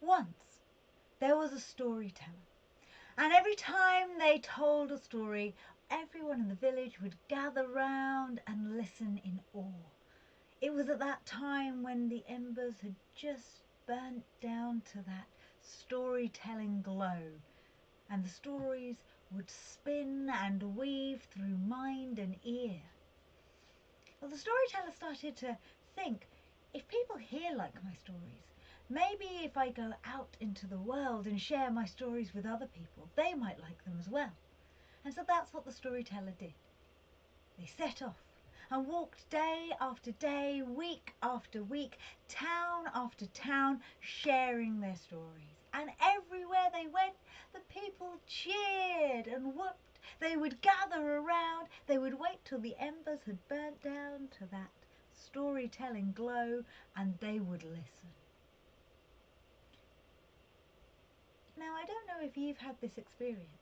Once there was a storyteller, and every time they told a story, everyone in the village would gather round and listen in awe. It was at that time when the embers had just burnt down to that storytelling glow, and the stories would spin and weave through mind and ear. Well, the storyteller started to think, if people here like my stories, maybe if I go out into the world and share my stories with other people, they might like them as well. And so that's what the storyteller did. They set off and walked day after day, week after week, town after town, sharing their stories. And everywhere they went, the people cheered and whooped. They would gather around, they would wait till the embers had burnt down to that storytelling glow, and they would listen. Now, I don't know if you've had this experience,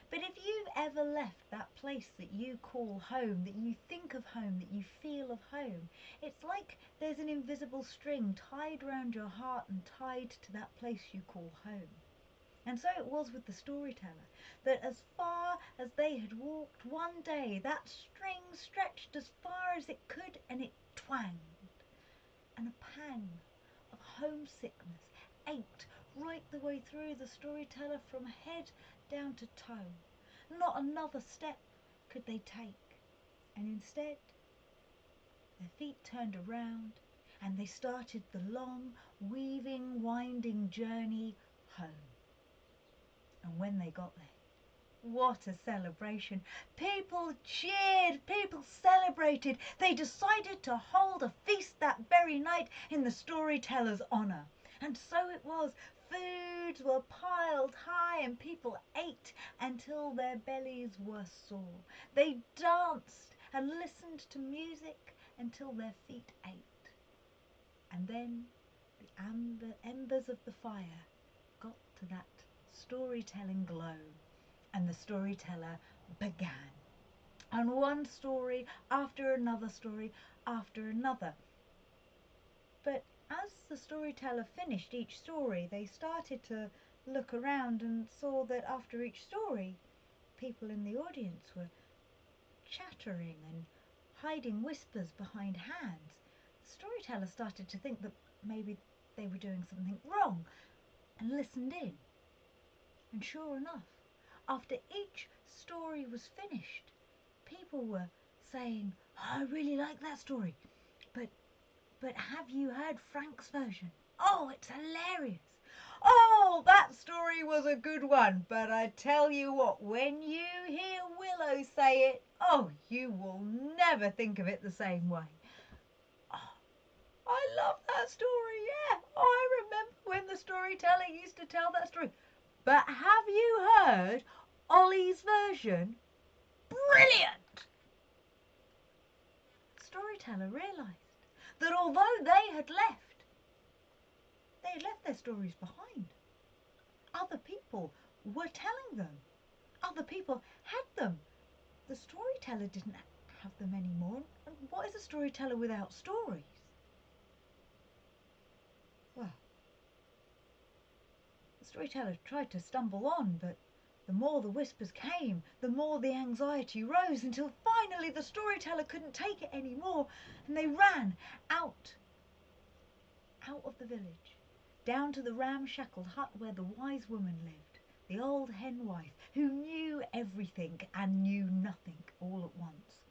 but if you've ever left that place that you call home, that you think of home, that you feel of home, it's like there's an invisible string tied round your heart and tied to that place you call home. And so it was with the storyteller, that as far as they had walked one day, that string stretched as far as it could, and it twanged. And a pang of homesickness ached right the way through the storyteller from head down to toe. Not another step could they take, and instead their feet turned around and they started the long, weaving, winding journey home. And when they got there, what a celebration! People cheered, people celebrated. They decided to hold a feast that very night in the storyteller's honour. And so it was. Foods were piled high and people ate until their bellies were sore. They danced and listened to music until their feet ached. And then the embers of the fire got to that storytelling glow, and the storyteller began. And one story after another story after another. But as the storyteller finished each story, they started to look around and saw that after each story, people in the audience were chattering and hiding whispers behind hands. The storyteller started to think that maybe they were doing something wrong and listened in. And sure enough, after each story was finished, people were saying, "I really like that story, but have you heard Frank's version? Oh, it's hilarious. Oh, that story was a good one, but I tell you what, when you hear Willow say it, oh, you will never think of it the same way. Oh, I love that story, yeah. I remember when the storyteller used to tell that story. But have you heard Ollie's version? Brilliant!" The storyteller realised that although they had left their stories behind. Other people were telling them. Other people had them. The storyteller didn't have them anymore. And what is a storyteller without stories? Well, the storyteller tried to stumble on, but the more the whispers came, the more the anxiety rose, until finally the storyteller couldn't take it anymore, and they ran out of the village, down to the ramshackle hut where the wise woman lived, the old hen wife who knew everything and knew nothing all at once.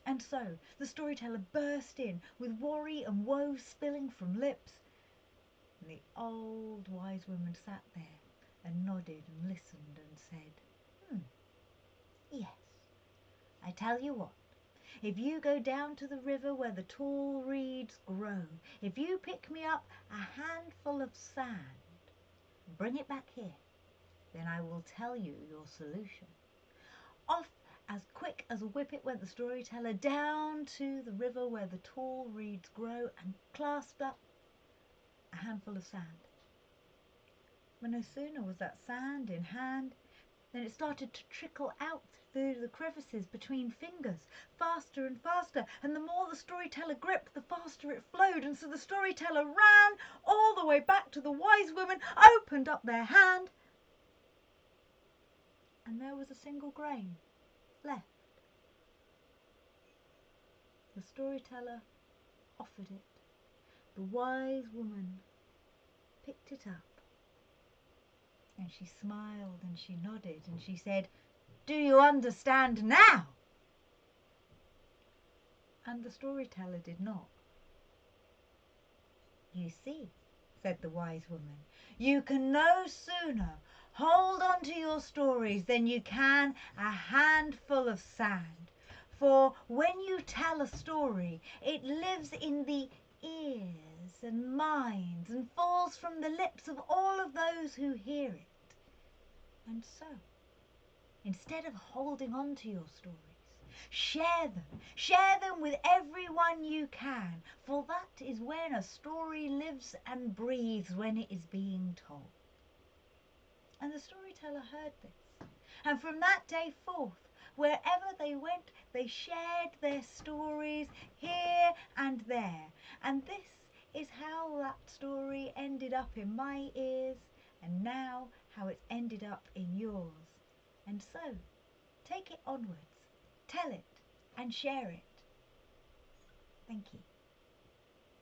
And so the storyteller burst in with worry and woe spilling from lips, and the old wise woman sat there and nodded and listened and said, "Yes, I tell you what. If you go down to the river where the tall reeds grow, if you pick me up a handful of sand and bring it back here, then I will tell you your solution." Off as quick as a whippet went the storyteller down to the river where the tall reeds grow and clasped up a handful of sand. But no sooner was that sand in hand Then it started to trickle out through the crevices between fingers, faster and faster, and the more the storyteller gripped, the faster it flowed, and so the storyteller ran all the way back to the wise woman, opened up their hand, and there was a single grain left. The storyteller offered it. The wise woman picked it up, and she smiled and she nodded and she said, "Do you understand now?" And the storyteller did not. "You see," said the wise woman, "you can no sooner hold on to your stories than you can a handful of sand. For when you tell a story, it lives in the ears and minds and falls from the lips of all of those who hear it. And so, instead of holding on to your stories, share them with everyone you can, for that is when a story lives and breathes, when it is being told." And the storyteller heard this, and from that day forth, wherever they went, they shared their stories here and there. And this is how that story ended up in my ears, and now how it's ended up in yours. And so, take it onwards, tell it and share it. Thank you.